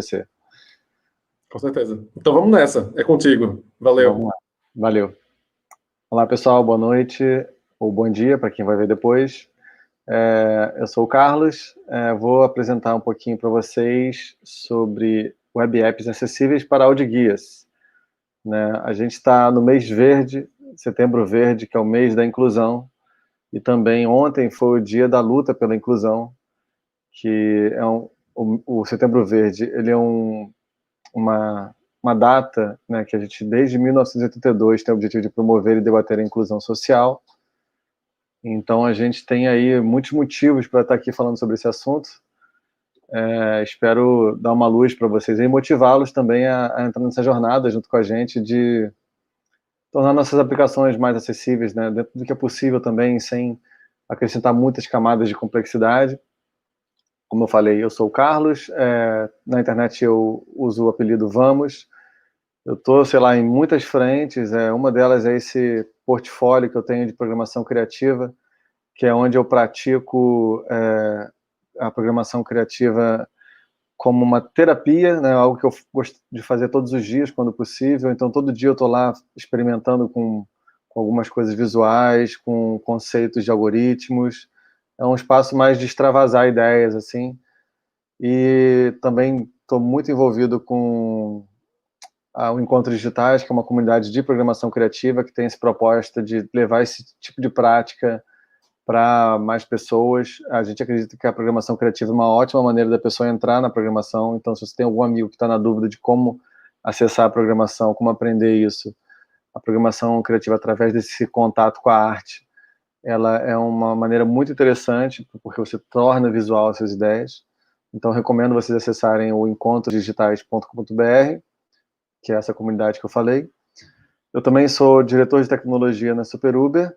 você. Com certeza. Então vamos nessa, é contigo. Valeu. Vamos lá. Valeu. Olá, pessoal, boa noite ou bom dia para quem vai ver depois. Eu sou o Carlos, vou apresentar um pouquinho para vocês sobre web apps acessíveis para audioguias. Né? A gente está no mês verde, Setembro Verde, que é o mês da inclusão, e também ontem foi o dia da luta pela inclusão, que é o Setembro Verde, ele é uma data, né, que a gente, desde 1982, tem o objetivo de promover e debater a inclusão social. Então, a gente tem aí muitos motivos para estar aqui falando sobre esse assunto. Espero dar uma luz para vocês e motivá-los também a entrar nessa jornada junto com a gente de tornar nossas aplicações mais acessíveis, né, dentro do que é possível também, sem acrescentar muitas camadas de complexidade. Como eu falei, eu sou o Carlos, na internet eu uso o apelido Vamos. Eu estou, sei lá, em muitas frentes, uma delas é esse portfólio que eu tenho de programação criativa, que é onde eu pratico a programação criativa como uma terapia, né, algo que eu gosto de fazer todos os dias, quando possível. Então, todo dia eu estou lá experimentando com algumas coisas visuais, com conceitos de algoritmos. É um espaço mais de extravasar ideias, assim. E também estou muito envolvido com o Encontros Digitais, que é uma comunidade de programação criativa que tem essa proposta de levar esse tipo de prática para mais pessoas. A gente acredita que a programação criativa é uma ótima maneira da pessoa entrar na programação. Então, se você tem algum amigo que está na dúvida de como acessar a programação, como aprender isso, a programação criativa através desse contato com a arte, ela é uma maneira muito interessante, porque você torna visual as suas ideias. Então, recomendo vocês acessarem o encontrosdigitais.com.br, que é essa comunidade que eu falei. Eu também sou diretor de tecnologia na Super Uber,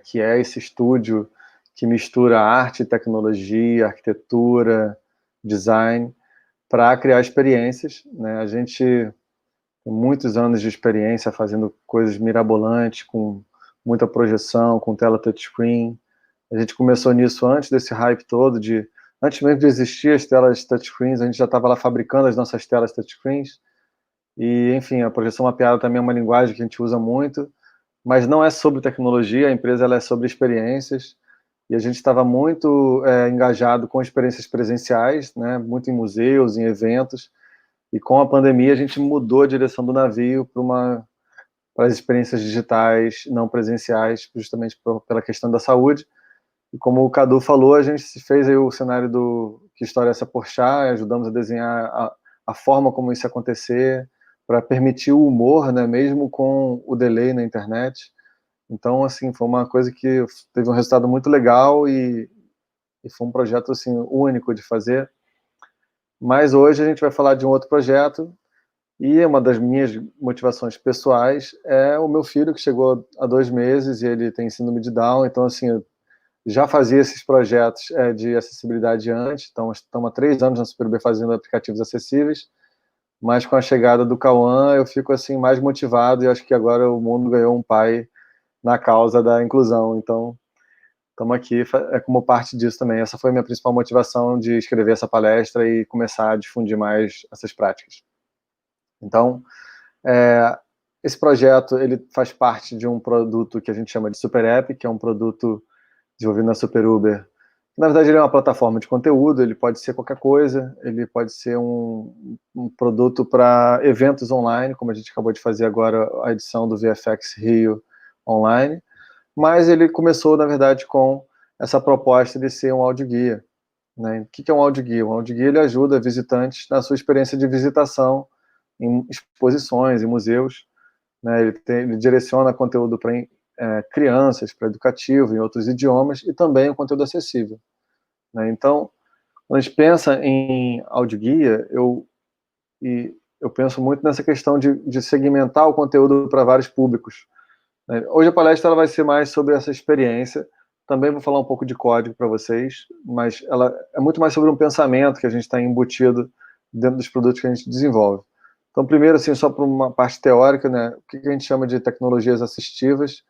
que é esse estúdio que mistura arte, tecnologia, arquitetura, design, para criar experiências, né? A gente tem muitos anos de experiência fazendo coisas mirabolantes, com muita projeção, com tela touchscreen. A gente começou nisso antes desse hype todo, antes mesmo de existir as telas touchscreens, a gente já estava lá fabricando as nossas telas touchscreens. E, enfim, a projeção mapeada também é uma linguagem que a gente usa muito, mas não é sobre tecnologia, a empresa ela é sobre experiências, e a gente estava muito engajado com experiências presenciais, né, muito em museus, em eventos, e com a pandemia a gente mudou a direção do navio para as experiências digitais não presenciais, justamente pela questão da saúde. E como o Cadu falou, a gente fez aí o cenário do Que História é essa Porchat, ajudamos a desenhar a forma como isso ia acontecer, para permitir o humor, né, mesmo com o delay na internet. Então, assim, foi uma coisa que teve um resultado muito legal e foi um projeto, assim, único de fazer. Mas hoje a gente vai falar de um outro projeto, e uma das minhas motivações pessoais é o meu filho, que chegou há 2 meses e ele tem síndrome de Down. Então, assim, eu já fazia esses projetos de acessibilidade antes, então estamos há 3 anos na Super Uber fazendo aplicativos acessíveis, mas com a chegada do Cauã eu fico assim mais motivado, e acho que agora o mundo ganhou um pai na causa da inclusão. Então, estamos aqui como parte disso também. Essa foi a minha principal motivação de escrever essa palestra e começar a difundir mais essas práticas. Então, esse projeto ele faz parte de um produto que a gente chama de Super App, que é um produto desenvolvido na Super Uber. Na verdade, ele é uma plataforma de conteúdo, ele pode ser qualquer coisa, ele pode ser um produto para eventos online, como a gente acabou de fazer agora a edição do VFX Rio online, mas ele começou, na verdade, com essa proposta de ser um audioguia, né? O que é um audioguia? Um audioguia ele ajuda visitantes na sua experiência de visitação em exposições, em museus, né? Ele direciona conteúdo para crianças, para educativo, em outros idiomas, e também o conteúdo acessível, né? Então, quando a gente pensa em audioguia, eu penso muito nessa questão de segmentar o conteúdo para vários públicos, né? Hoje a palestra ela vai ser mais sobre essa experiência, também vou falar um pouco de código para vocês, mas ela é muito mais sobre um pensamento que a gente está embutido dentro dos produtos que a gente desenvolve. Então, primeiro, assim, só para uma parte teórica, né, o que a gente chama de tecnologias assistivas.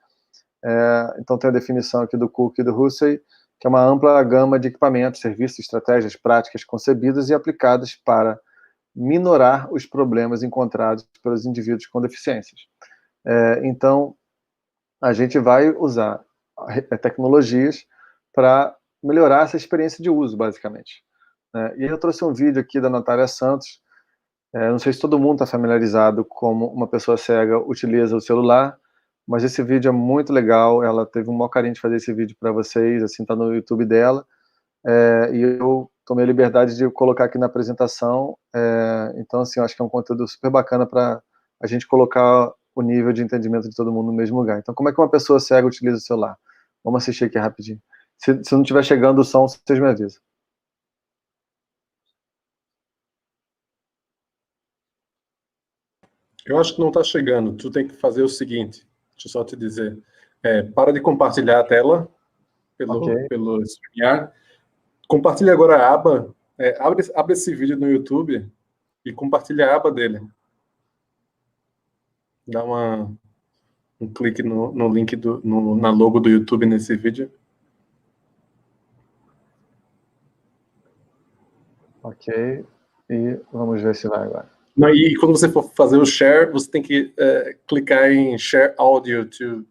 Então, tem a definição aqui do Cook e do Hussey, que é uma ampla gama de equipamentos, serviços, estratégias, práticas concebidas e aplicadas para minorar os problemas encontrados pelos indivíduos com deficiências. Então, a gente vai usar tecnologias para melhorar essa experiência de uso, basicamente. E eu trouxe um vídeo aqui da Natália Santos. Não sei se todo mundo está familiarizado como uma pessoa cega utiliza o celular, mas esse vídeo é muito legal. Ela teve um maior carinho de fazer esse vídeo para vocês, assim, tá no YouTube dela. E eu tomei a liberdade de colocar aqui na apresentação. Então, assim, eu acho que é um conteúdo super bacana para a gente colocar o nível de entendimento de todo mundo no mesmo lugar. Então, como é que uma pessoa cega utiliza o celular? Vamos assistir aqui rapidinho. Se não estiver chegando o som, vocês me avisam. Eu acho que não está chegando. Tu tem que fazer o seguinte. Deixa eu só te dizer. Para de compartilhar a tela pelo StreamYard. Compartilha agora a aba. Abre esse vídeo no YouTube e compartilha a aba dele. Dá um clique no link na logo do YouTube nesse vídeo. Ok. E vamos ver se vai agora. E quando você for fazer o share, você tem que clicar em Share Audio to.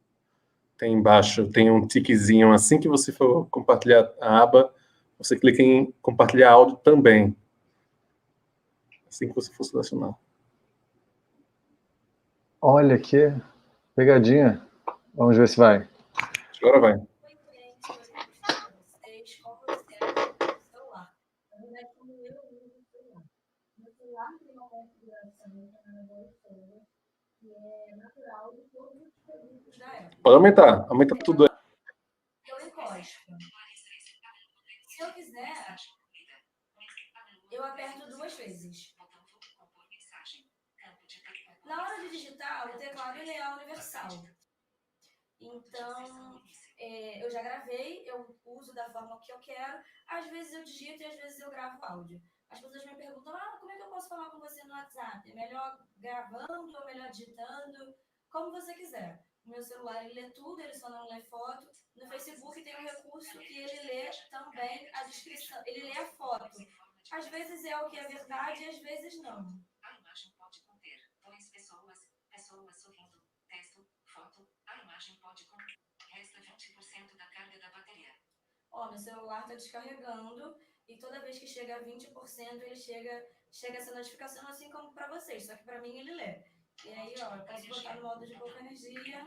Tem embaixo, tem um tiquezinho. Assim que você for compartilhar a aba, você clica em compartilhar áudio também. Assim que você for selecionar. Olha que pegadinha. Vamos ver se vai. Agora vai. Pode aumentar. Aumenta tudo. Eu encosto. Se eu quiser, eu aperto 2 vezes. Na hora de digitar, o teclado ele é universal. Então, eu já gravei, eu uso da forma que eu quero. Às vezes eu digito e às vezes eu gravo áudio. As pessoas me perguntam, como é que eu posso falar com você no WhatsApp? É melhor gravando ou melhor digitando? Como você quiser. O meu celular, ele lê tudo, ele só não lê foto. No Facebook tem um recurso que ele lê também a descrição, ele lê a foto. Às vezes é o que é verdade e às vezes não. A imagem pode conter 2 pessoas sorrindo, texto, foto. A imagem pode conter. Resta 20% da carga da bateria. Meu celular está descarregando e toda vez que chega a 20%, ele chega essa notificação, assim como para vocês, só que para mim ele lê. E aí, eu posso botar no modo de pouca energia,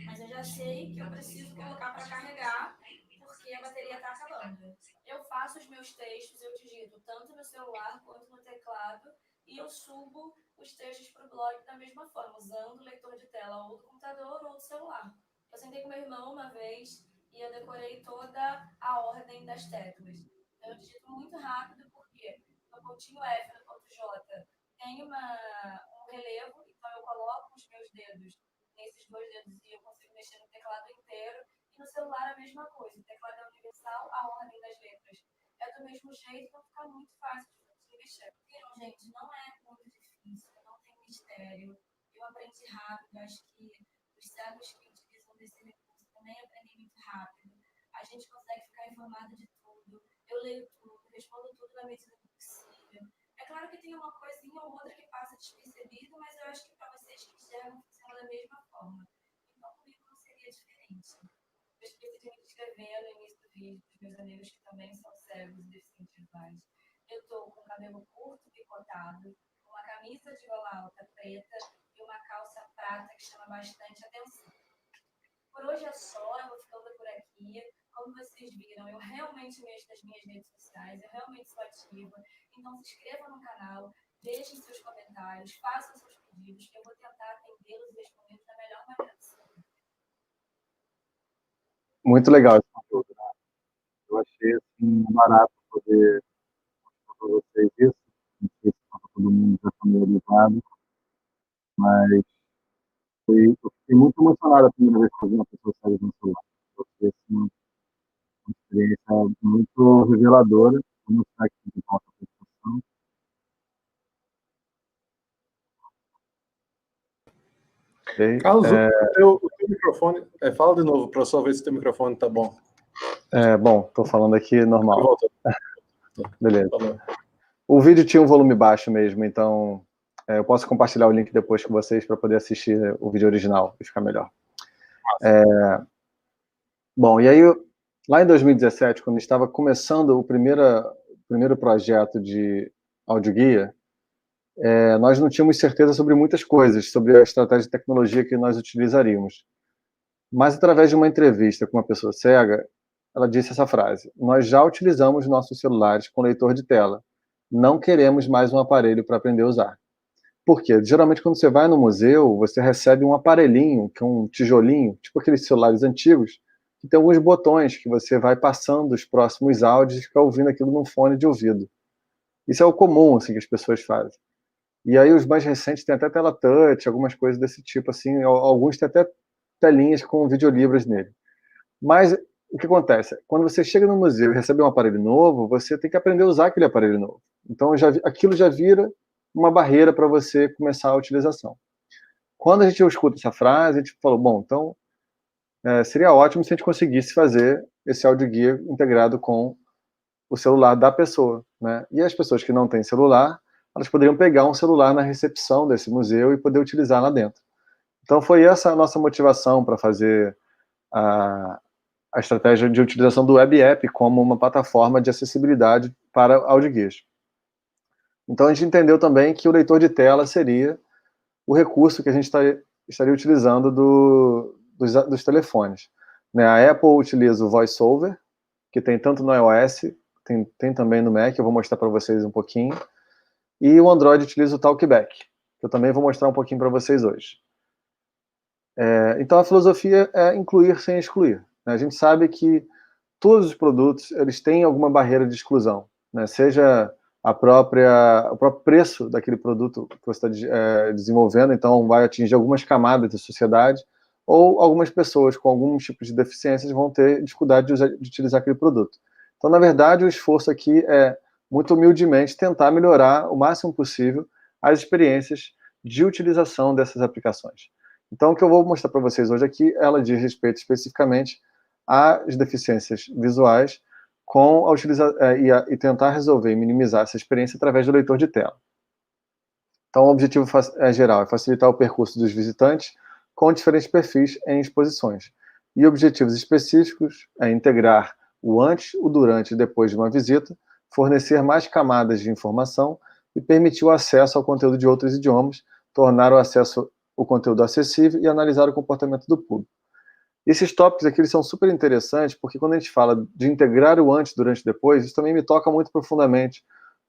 mas eu já sei que eu preciso colocar para carregar, porque a bateria está acabando. Eu faço os meus textos, eu digito tanto no celular quanto no teclado, e eu subo os textos para o blog da mesma forma, usando o leitor de tela ou do computador ou do celular. Eu sentei com meu irmão uma vez e eu decorei toda a ordem das teclas. Então, eu digito muito rápido, porque no pontinho F, no ponto J, tem um relevo, então eu coloco os meus dedos nesses 2 dedos e eu consigo mexer no teclado inteiro. E no celular a mesma coisa, o teclado é universal, a ordem das letras é do mesmo jeito, então fica muito fácil de mexer. Então, gente, não é muito difícil, não tem mistério. Eu aprendi rápido, acho que os cegos que utilizam desse recurso também aprendem muito rápido. A gente consegue ficar informado de tudo. Eu leio tudo, respondo tudo na medida do possível. É claro que tem uma coisinha ou outra que passa despercebido, mas eu acho que para vocês que enxergam funciona da mesma forma. Então, comigo não seria diferente. Eu esqueci de me descrever no início do vídeo para os meus amigos que também são cegos e deficientes visuais. Eu estou com o cabelo curto, picotado, com uma camisa de gola alta preta e uma calça prata que chama bastante atenção. Por hoje é só, eu vou ficando por aqui. Como vocês viram, eu realmente mexo nas minhas redes sociais, eu realmente sou ativa. Então se inscrevam no canal, deixem seus comentários, façam seus pedidos, que eu vou tentar atendê-los e responder da melhor maneira possível. Muito legal esse conteúdo, né? Eu achei assim, barato poder mostrar para vocês isso. Não sei se está todo mundo já familiarizado, mas eu fiquei muito emocionado a primeira vez que eu vi uma pessoa sair no celular. Foi assim, uma experiência muito reveladora. Vou mostrar aqui de volta a apresentação. Carlos, o teu microfone. Fala de novo para só ver se o teu microfone está bom. Bom, estou falando aqui normal. Volta. Beleza. Falou. O vídeo tinha um volume baixo mesmo, então eu posso compartilhar o link depois com vocês para poder assistir o vídeo original e ficar melhor. Bom, e aí, lá em 2017, quando estava começando o primeiro projeto de audioguia, nós não tínhamos certeza sobre muitas coisas, sobre a estratégia de tecnologia que nós utilizaríamos. Mas, através de uma entrevista com uma pessoa cega, ela disse essa frase: nós já utilizamos nossos celulares com leitor de tela. Não queremos mais um aparelho para aprender a usar. Por quê? Geralmente, quando você vai no museu, você recebe um aparelhinho, que é um tijolinho, tipo aqueles celulares antigos, que tem alguns botões que você vai passando os próximos áudios e fica ouvindo aquilo num fone de ouvido. Isso é o comum, assim, que as pessoas fazem. E aí os mais recentes têm até tela touch, algumas coisas desse tipo, assim, alguns têm até telinhas com videolibras nele. Mas o que acontece? Quando você chega no museu e recebe um aparelho novo, você tem que aprender a usar aquele aparelho novo. Então aquilo já vira uma barreira para você começar a utilização. Quando a gente escuta essa frase, a gente falou, bom, então seria ótimo se a gente conseguisse fazer esse audioguia integrado com o celular da pessoa, né? E as pessoas que não têm celular, elas poderiam pegar um celular na recepção desse museu e poder utilizar lá dentro. Então foi essa a nossa motivação para fazer a estratégia de utilização do Web App como uma plataforma de acessibilidade para audioguias. Então a gente entendeu também que o leitor de tela seria o recurso que a gente estaria utilizando dos telefones. Né? A Apple utiliza o VoiceOver, que tem tanto no iOS, tem também no Mac, eu vou mostrar para vocês um pouquinho. E o Android utiliza o Talkback, que eu também vou mostrar um pouquinho para vocês hoje. Então a filosofia é incluir sem excluir. Né? A gente sabe que todos os produtos eles têm alguma barreira de exclusão, né? Seja o próprio preço daquele produto que você está desenvolvendo, então vai atingir algumas camadas da sociedade, ou algumas pessoas com algum tipo de deficiências vão ter dificuldade de utilizar aquele produto. Então, na verdade, o esforço aqui é, muito humildemente, tentar melhorar o máximo possível as experiências de utilização dessas aplicações. Então, o que eu vou mostrar para vocês hoje aqui, ela diz respeito especificamente às deficiências visuais, com e tentar resolver e minimizar essa experiência através do leitor de tela. Então, o objetivo geral é facilitar o percurso dos visitantes com diferentes perfis em exposições. E objetivos específicos é integrar o antes, o durante e depois de uma visita, fornecer mais camadas de informação e permitir o acesso ao conteúdo de outros idiomas, tornar o conteúdo acessível e analisar o comportamento do público. Esses tópicos aqui eles são super interessantes, porque quando a gente fala de integrar o antes, durante e depois, isso também me toca muito profundamente,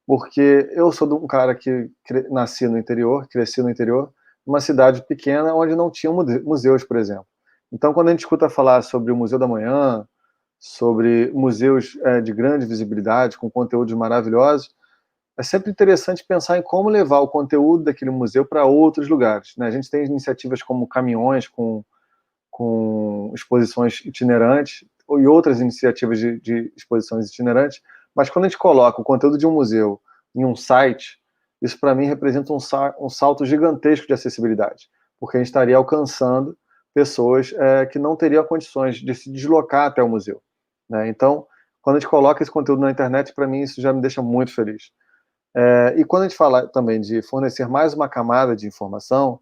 porque eu sou um cara que nasci no interior, cresci no interior, numa cidade pequena onde não tinha museus, por exemplo. Então, quando a gente escuta falar sobre o Museu da Manhã, sobre museus de grande visibilidade, com conteúdos maravilhosos, é sempre interessante pensar em como levar o conteúdo daquele museu para outros lugares. Né? A gente tem iniciativas como caminhões com exposições itinerantes e outras iniciativas de exposições itinerantes, mas quando a gente coloca o conteúdo de um museu em um site, isso para mim representa um salto gigantesco de acessibilidade, porque a gente estaria alcançando pessoas que não teriam condições de se deslocar até o museu. Né? Então, quando a gente coloca esse conteúdo na internet, para mim isso já me deixa muito feliz. E quando a gente fala também de fornecer mais uma camada de informação,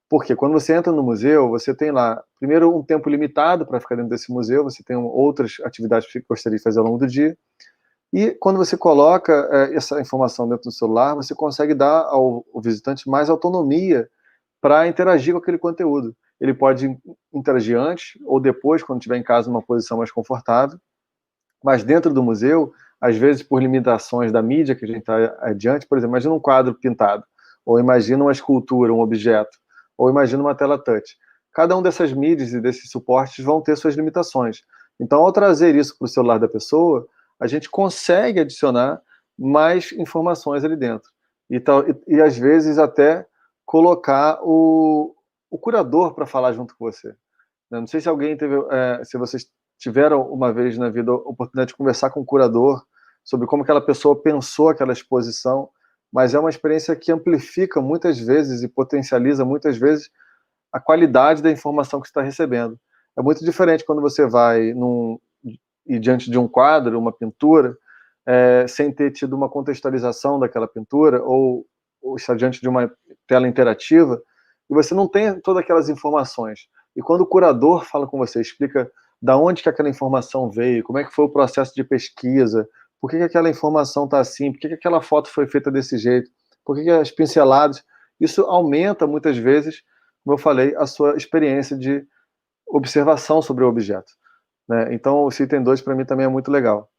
porque quando você entra no museu, você tem lá, primeiro, um tempo limitado para ficar dentro desse museu, você tem outras atividades que gostaria de fazer ao longo do dia, e quando você coloca essa informação dentro do celular, você consegue dar ao visitante mais autonomia para interagir com aquele conteúdo. Ele pode interagir antes ou depois, quando estiver em casa, numa posição mais confortável, mas dentro do museu, às vezes por limitações da mídia que a gente está adiante, por exemplo, imagina um quadro pintado, ou imagina uma escultura, um objeto, ou imagina uma tela touch. Cada um dessas mídias e desses suportes vão ter suas limitações. Então, ao trazer isso para o celular da pessoa, a gente consegue adicionar mais informações ali dentro. E às vezes até colocar o curador para falar junto com você. Não sei se alguém teve, se vocês tiveram uma vez na vida a oportunidade de conversar com o curador sobre como aquela pessoa pensou aquela exposição, mas é uma experiência que amplifica muitas vezes e potencializa muitas vezes a qualidade da informação que você está recebendo. É muito diferente quando você vai ir diante de um quadro, uma pintura, sem ter tido uma contextualização daquela pintura, ou estar diante de uma tela interativa, e você não tem todas aquelas informações. E quando o curador fala com você, explica da onde que aquela informação veio, como é que foi o processo de pesquisa, por que aquela informação está assim, por que aquela foto foi feita desse jeito, por que as pinceladas, isso aumenta muitas vezes, como eu falei, a sua experiência de observação sobre o objeto, né? Então o Item 2 para mim também é muito legal,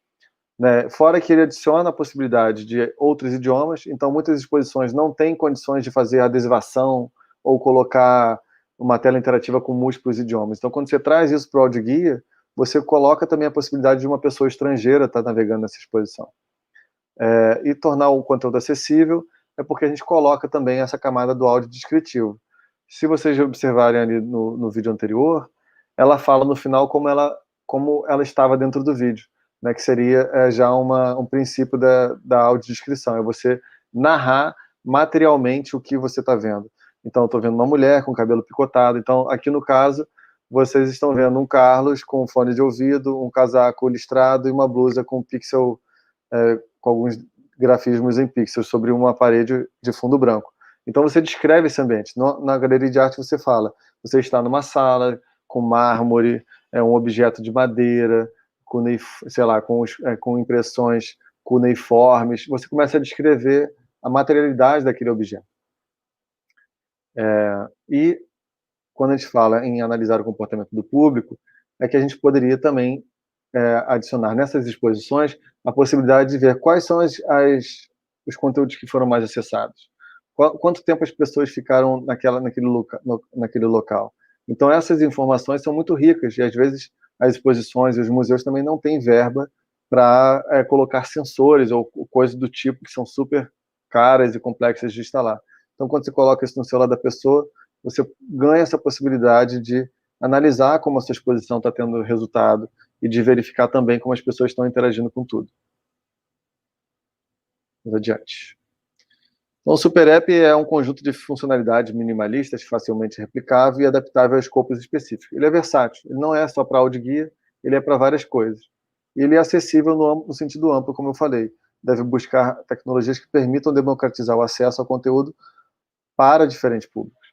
né? Fora que ele adiciona a possibilidade de outros idiomas, então muitas exposições não têm condições de fazer adesivação ou colocar uma tela interativa com múltiplos idiomas. Então quando você traz isso para o audioguia, você coloca também a possibilidade de uma pessoa estrangeira estar navegando nessa exposição. E tornar o conteúdo acessível é porque a gente coloca também essa camada do áudio descritivo. Se vocês observarem ali no vídeo anterior, ela fala no final como ela estava dentro do vídeo, né, que seria já um princípio da audiodescrição, é você narrar materialmente o que você está vendo. Então, eu estou vendo uma mulher com cabelo picotado, então, aqui no caso, vocês estão vendo um Carlos com fone de ouvido, um casaco listrado e uma blusa com pixel, com alguns grafismos em pixels sobre uma parede de fundo branco. Então você descreve esse ambiente. Na galeria de arte você fala, você está numa sala com mármore, um objeto de madeira, sei lá, com impressões cuneiformes. Você começa a descrever a materialidade daquele objeto. E quando a gente fala em analisar o comportamento do público, é que a gente poderia também adicionar nessas exposições a possibilidade de ver quais são os conteúdos que foram mais acessados. Quanto tempo as pessoas ficaram naquele local. Então, essas informações são muito ricas, e às vezes as exposições e os museus também não têm verba para colocar sensores ou coisas do tipo que são super caras e complexas de instalar. Então, quando você coloca isso no celular da pessoa, você ganha essa possibilidade de analisar como a sua exposição está tendo resultado e de verificar também como as pessoas estão interagindo com tudo. Vamos adiante. Então, o Super App é um conjunto de funcionalidades minimalistas, facilmente replicável e adaptável a escopos específicos. Ele é versátil, ele não é só para audioguia, ele é para várias coisas. E ele é acessível no sentido amplo, como eu falei. Deve buscar tecnologias que permitam democratizar o acesso ao conteúdo para diferentes públicos.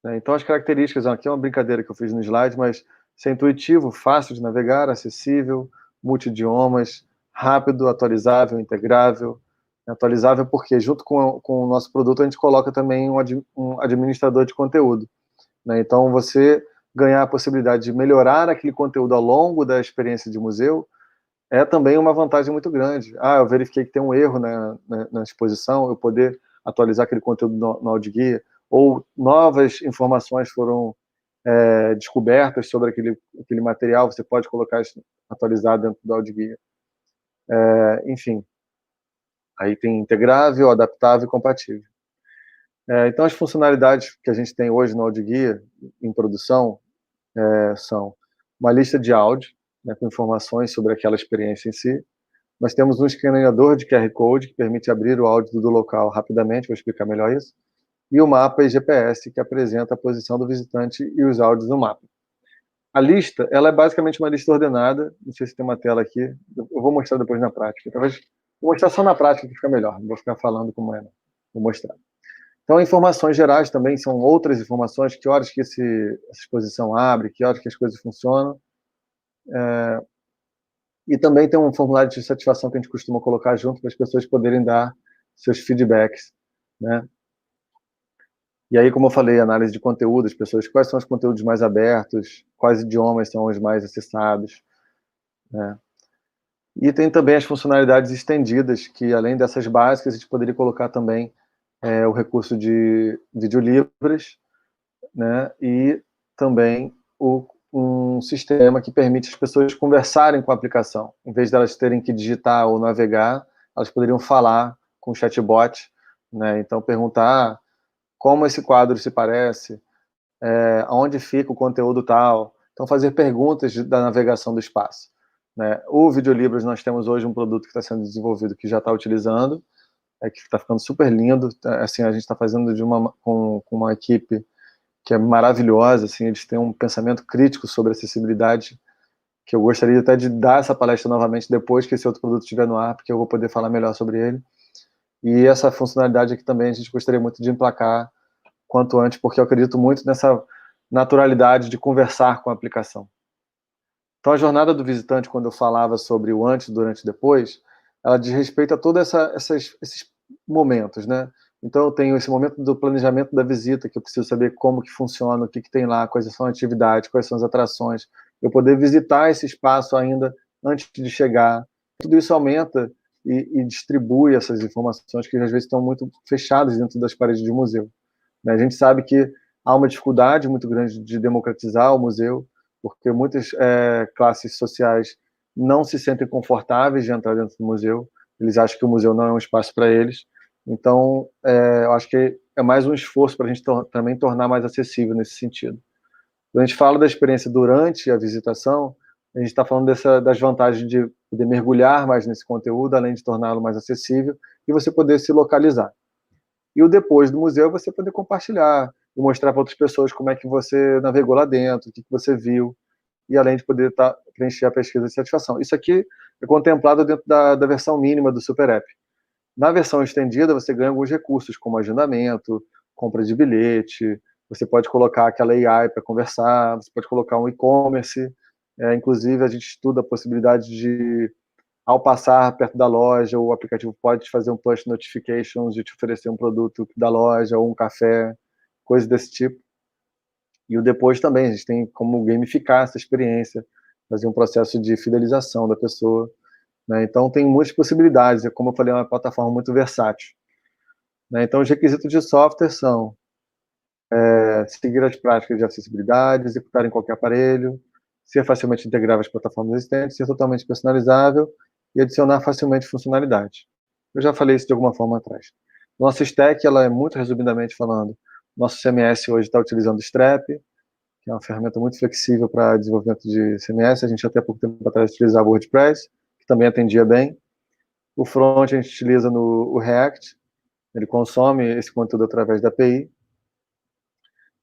Então, as características, aqui é uma brincadeira que eu fiz no slide, mas ser intuitivo, fácil de navegar, acessível, multidiomas, rápido, atualizável, integrável. Atualizável porque, junto com o nosso produto, a gente coloca também um administrador de conteúdo, né? Então, você ganhar a possibilidade de melhorar aquele conteúdo ao longo da experiência de museu é também uma vantagem muito grande. Eu verifiquei que tem um erro na exposição, eu poder atualizar aquele conteúdo no audioguia, ou novas informações foram descobertas sobre aquele material, você pode colocar isso atualizado dentro do audioguia. Enfim, aí tem integrável, adaptável e compatível. Então, as funcionalidades que a gente tem hoje no audioguia, em produção, são uma lista de áudio, né, com informações sobre aquela experiência em si. Nós temos um escaneador de QR Code, que permite abrir o áudio do local rapidamente, vou explicar melhor isso, e o mapa e GPS, que apresenta a posição do visitante e os áudios no mapa. A lista, ela é basicamente uma lista ordenada, não sei se tem uma tela aqui, eu vou mostrar depois na prática, talvez vou mostrar só na prática que fica melhor, não vou ficar falando como é, não. Vou mostrar. Então, informações gerais também são outras informações, que horas que essa exposição abre, que horas que as coisas funcionam. E também tem um formulário de satisfação que a gente costuma colocar junto para as pessoas poderem dar seus feedbacks, né? E aí, como eu falei, análise de conteúdo, as pessoas, quais são os conteúdos mais abertos, quais idiomas são os mais acessados, né? E tem também as funcionalidades estendidas, que além dessas básicas, a gente poderia colocar também o recurso de videolibras, né? E também um sistema que permite as pessoas conversarem com a aplicação. Em vez de elas terem que digitar ou navegar, elas poderiam falar com o chatbot, né? Então, perguntar como esse quadro se parece, onde fica o conteúdo tal. Então, fazer perguntas da navegação do espaço, né? O Videolibras, nós temos hoje um produto que está sendo desenvolvido, que já está utilizando, que está ficando super lindo. Assim, a gente está fazendo com uma equipe que é maravilhosa, assim, eles têm um pensamento crítico sobre acessibilidade que eu gostaria até de dar essa palestra novamente depois que esse outro produto estiver no ar, porque eu vou poder falar melhor sobre ele. E essa funcionalidade aqui também a gente gostaria muito de emplacar quanto antes, porque eu acredito muito nessa naturalidade de conversar com a aplicação. Então, a jornada do visitante, quando eu falava sobre o antes, durante e depois, ela diz respeito a todos esses momentos, né? Então, eu tenho esse momento do planejamento da visita, que eu preciso saber como que funciona, o que tem lá, quais são as atividades, quais são as atrações, eu poder visitar esse espaço ainda antes de chegar. Tudo isso aumenta e distribui essas informações que às vezes estão muito fechadas dentro das paredes de museu. A gente sabe que há uma dificuldade muito grande de democratizar o museu, porque muitas classes sociais não se sentem confortáveis de entrar dentro do museu, eles acham que o museu não é um espaço para eles. Então, eu acho que é mais um esforço para a gente também tornar mais acessível nesse sentido. Quando a gente fala da experiência durante a visitação, a gente está falando das vantagens de poder mergulhar mais nesse conteúdo, além de torná-lo mais acessível, e você poder se localizar. E o depois do museu, você poder compartilhar e mostrar para outras pessoas como é que você navegou lá dentro, o que você viu, e além de poder preencher a pesquisa de satisfação. Isso aqui é contemplado dentro da versão mínima do Super App. Na versão estendida, você ganha alguns recursos, como agendamento, compra de bilhete, você pode colocar aquela AI para conversar, você pode colocar um e-commerce, inclusive a gente estuda a possibilidade de, ao passar perto da loja, o aplicativo pode te fazer um push notifications de te oferecer um produto da loja ou um café, coisas desse tipo. E o depois também, a gente tem como gamificar essa experiência, fazer um processo de fidelização da pessoa, né? Então tem muitas possibilidades, como eu falei, é uma plataforma muito versátil, né? Então os requisitos de software são seguir as práticas de acessibilidade, executar em qualquer aparelho, ser facilmente integrável às plataformas existentes, ser totalmente personalizável e adicionar facilmente funcionalidade. Eu já falei isso de alguma forma atrás. Nossa stack, ela é muito resumidamente falando, nosso CMS hoje está utilizando Strap, que é uma ferramenta muito flexível para desenvolvimento de CMS. A gente até pouco tempo atrás utilizava o WordPress, que também atendia bem. O front a gente utiliza no React, ele consome esse conteúdo através da API.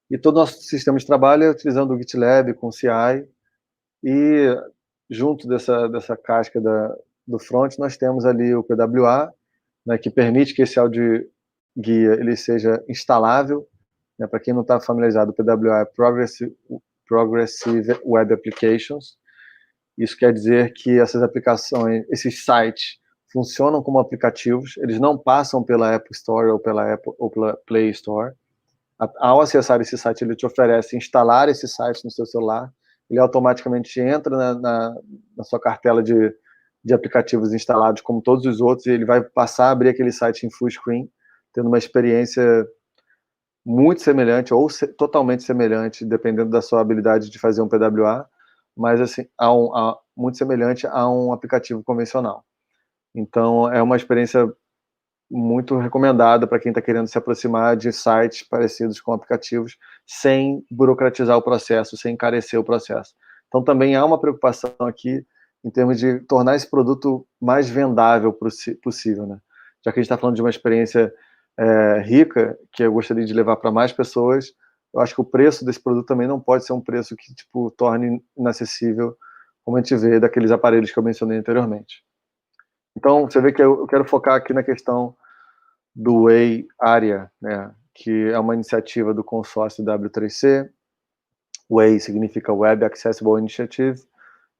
E todo o nosso sistema de trabalho é utilizando o GitLab com CI, e junto dessa casca do front, nós temos ali o PWA, né, que permite que esse áudio guia ele seja instalável, né, para quem não está familiarizado, o PWA é Progressive Web Applications. Isso quer dizer que essas aplicações, esses sites, funcionam como aplicativos, eles não passam pela App Store ou pela Play Store. Ao acessar esse site, ele te oferece instalar esse site no seu celular, ele automaticamente entra na sua cartela de aplicativos instalados, como todos os outros, e ele vai passar a abrir aquele site em full screen, tendo uma experiência muito semelhante, ou totalmente semelhante, dependendo da sua habilidade de fazer um PWA, mas assim, muito semelhante a um aplicativo convencional. Então, é uma experiência muito recomendada para quem está querendo se aproximar de sites parecidos com aplicativos, sem burocratizar o processo, sem encarecer o processo. Então, também há uma preocupação aqui em termos de tornar esse produto mais vendável possível, né? Já que a gente está falando de uma experiência rica, que eu gostaria de levar para mais pessoas, eu acho que o preço desse produto também não pode ser um preço que torne inacessível, como a gente vê daqueles aparelhos que eu mencionei anteriormente. Então, você vê que eu quero focar aqui na questão do Way Area, né, que é uma iniciativa do consórcio W3C. Way significa Web Accessible Initiative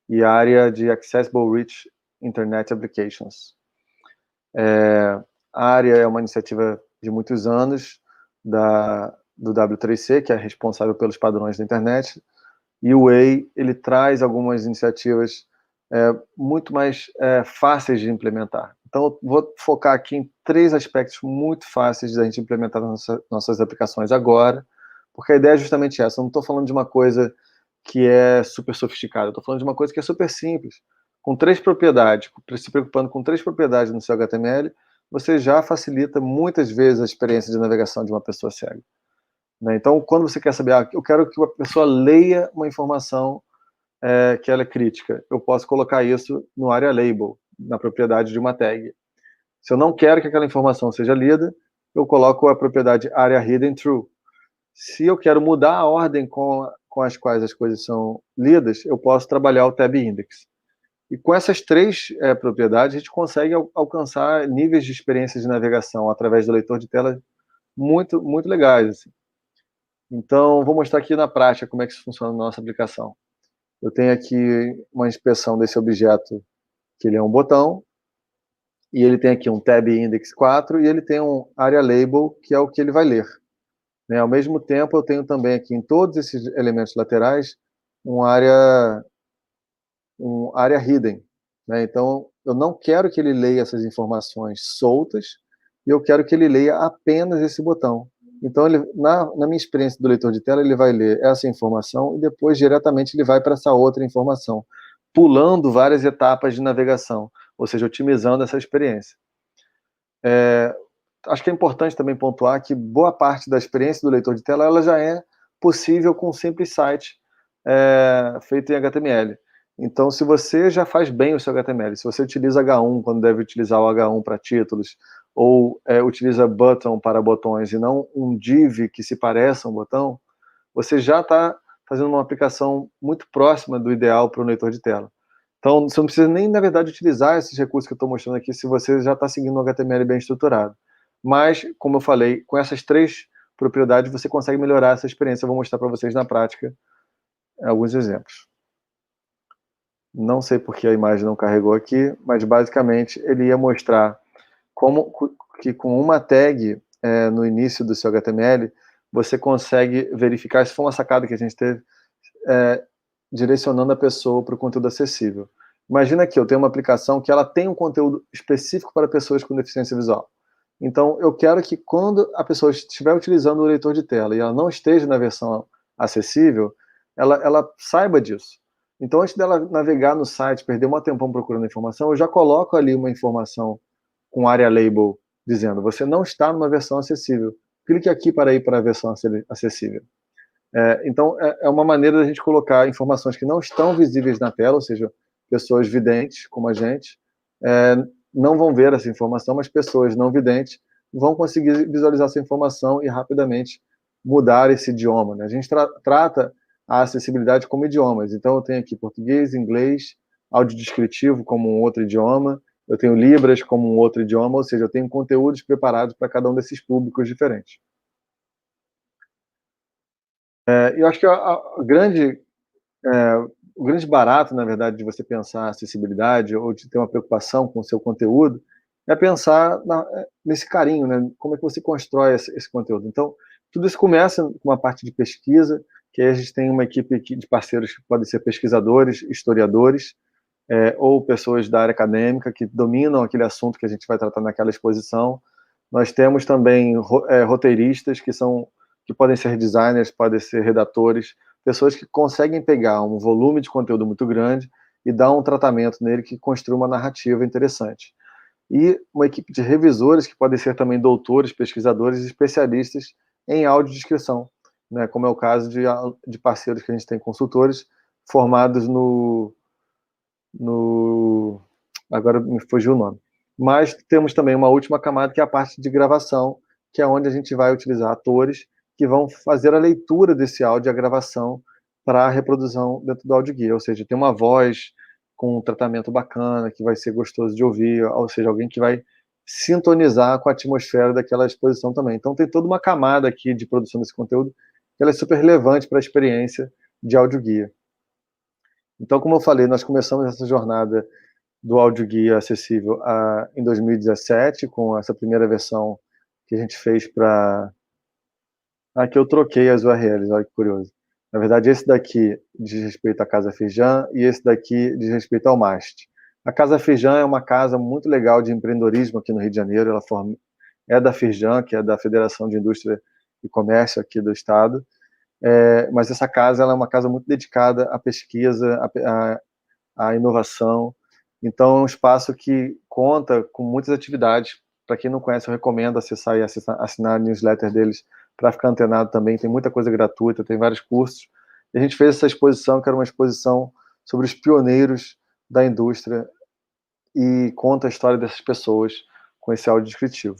e área de Accessible Rich Internet Applications. A área é uma iniciativa de muitos anos do W3C, que é responsável pelos padrões da internet, e o Way, ele traz algumas iniciativas muito mais fáceis de implementar. Então, eu vou focar aqui em 3 aspectos muito fáceis da gente implementar nas nossas aplicações agora, porque a ideia é justamente essa. Eu não estou falando de uma coisa que é super sofisticada, eu estou falando de uma coisa que é super simples. Com 3 propriedades, se preocupando com 3 propriedades no seu HTML, você já facilita muitas vezes a experiência de navegação de uma pessoa cega, né? Então, quando você quer saber, eu quero que a pessoa leia uma informação que ela é crítica, eu posso colocar isso no area label, na propriedade de uma tag. Se eu não quero que aquela informação seja lida, eu coloco a propriedade area hidden true. Se eu quero mudar a ordem com com as quais as coisas são lidas, eu posso trabalhar o Tab Index. E com essas três propriedades, a gente consegue alcançar níveis de experiência de navegação através do leitor de tela muito, muito legais. Assim. Então, vou mostrar aqui na prática como é que isso funciona na nossa aplicação. Eu tenho aqui uma inspeção desse objeto, que ele é um botão, e ele tem aqui um Tab Index 4, e ele tem um Area Label, que é o que ele vai ler. Né? Ao mesmo tempo, eu tenho também aqui em todos esses elementos laterais um área hidden. Né? Então, eu não quero que ele leia essas informações soltas, e eu quero que ele leia apenas esse botão. Então, ele, na minha experiência do leitor de tela, ele vai ler essa informação e depois, diretamente, ele vai para essa outra informação, pulando várias etapas de navegação, ou seja, otimizando essa experiência. Acho que é importante também pontuar que boa parte da experiência do leitor de tela ela já é possível com um simples site feito em HTML. Então, se você já faz bem o seu HTML, se você utiliza H1 quando deve utilizar o H1 para títulos, ou utiliza button para botões e não um div que se pareça um botão, você já está fazendo uma aplicação muito próxima do ideal para o leitor de tela. Então, você não precisa nem, na verdade, utilizar esses recursos que eu estou mostrando aqui se você já está seguindo um HTML bem estruturado. Mas, como eu falei, com essas três propriedades você consegue melhorar essa experiência. Eu vou mostrar para vocês na prática alguns exemplos. Não sei porque a imagem não carregou aqui, mas basicamente ele ia mostrar como que com uma tag no início do seu HTML, você consegue verificar, se foi uma sacada que a gente teve, direcionando a pessoa para o conteúdo acessível. Imagina que eu tenho uma aplicação que ela tem um conteúdo específico para pessoas com deficiência visual. Então, eu quero que quando a pessoa estiver utilizando o leitor de tela e ela não esteja na versão acessível, ela saiba disso. Então, antes dela navegar no site, perder um tempão procurando informação, eu já coloco ali uma informação com área label dizendo, você não está numa versão acessível. Clique aqui para ir para a versão acessível. Então, é uma maneira da gente colocar informações que não estão visíveis na tela, ou seja, pessoas videntes, como a gente, não vão ver essa informação, mas pessoas não videntes vão conseguir visualizar essa informação e rapidamente mudar esse idioma. Né? A gente trata a acessibilidade como idiomas. Então, eu tenho aqui português, inglês, audiodescritivo como um outro idioma, eu tenho Libras como um outro idioma, ou seja, eu tenho conteúdos preparados para cada um desses públicos diferentes. Eu acho que o grande barato, na verdade, de você pensar acessibilidade ou de ter uma preocupação com o seu conteúdo é pensar nesse carinho, né? Como é que você constrói esse conteúdo. Então, tudo isso começa com uma parte de pesquisa, que aí a gente tem uma equipe de parceiros que podem ser pesquisadores, historiadores, ou pessoas da área acadêmica que dominam aquele assunto que a gente vai tratar naquela exposição. Nós temos também roteiristas que podem ser designers, podem ser redatores, pessoas que conseguem pegar um volume de conteúdo muito grande e dar um tratamento nele que construa uma narrativa interessante. E uma equipe de revisores que podem ser também doutores, pesquisadores e especialistas em audiodescrição, né, como é o caso de parceiros que a gente tem, consultores formados agora me fugiu o nome. Mas temos também uma última camada, que é a parte de gravação, que é onde a gente vai utilizar atores que vão fazer a leitura desse áudio e a gravação para a reprodução dentro do audioguia, ou seja, tem uma voz com um tratamento bacana, que vai ser gostoso de ouvir, ou seja, alguém que vai sintonizar com a atmosfera daquela exposição também. Então tem toda uma camada aqui de produção desse conteúdo, que ela é super relevante para a experiência de audioguia. Então, como eu falei, nós começamos essa jornada do audioguia acessível em 2017, com essa primeira versão que a gente fez para... Aqui eu troquei as URLs, olha que curioso. Na verdade, esse daqui diz respeito à Casa Firjan e esse daqui diz respeito ao MAST. A Casa Firjan é uma casa muito legal de empreendedorismo aqui no Rio de Janeiro, ela é da Firjan, que é da Federação de Indústria e Comércio aqui do estado, mas essa casa ela é uma casa muito dedicada à pesquisa, à inovação. Então, é um espaço que conta com muitas atividades. Para quem não conhece, eu recomendo acessar e assinar a newsletter deles para ficar antenado também. Tem muita coisa gratuita, tem vários cursos. E a gente fez essa exposição, que era uma exposição sobre os pioneiros da indústria, e conta a história dessas pessoas com esse áudio descritivo.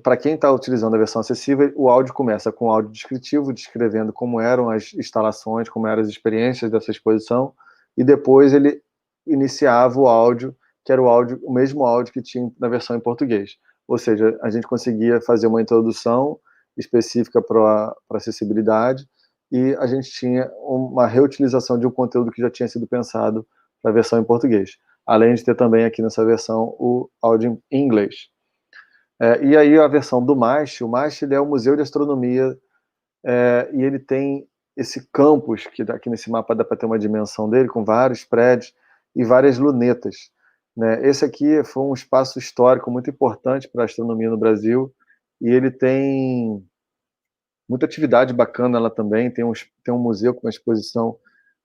Para quem está utilizando a versão acessível, o áudio começa com áudio descritivo, descrevendo como eram as instalações, como eram as experiências dessa exposição, e depois ele iniciava o áudio, que era o mesmo áudio que tinha na versão em português. Ou seja, a gente conseguia fazer uma introdução específica para acessibilidade, e a gente tinha uma reutilização de um conteúdo que já tinha sido pensado para a versão em português. Além de ter também aqui nessa versão o áudio em inglês. E aí a versão do MAST, o MAST ele é o Museu de Astronomia, e ele tem esse campus, que aqui nesse mapa dá para ter uma dimensão dele, com vários prédios e várias lunetas. Né? Esse aqui foi um espaço histórico muito importante para a astronomia no Brasil, e ele tem muita atividade bacana lá também, tem um museu com uma exposição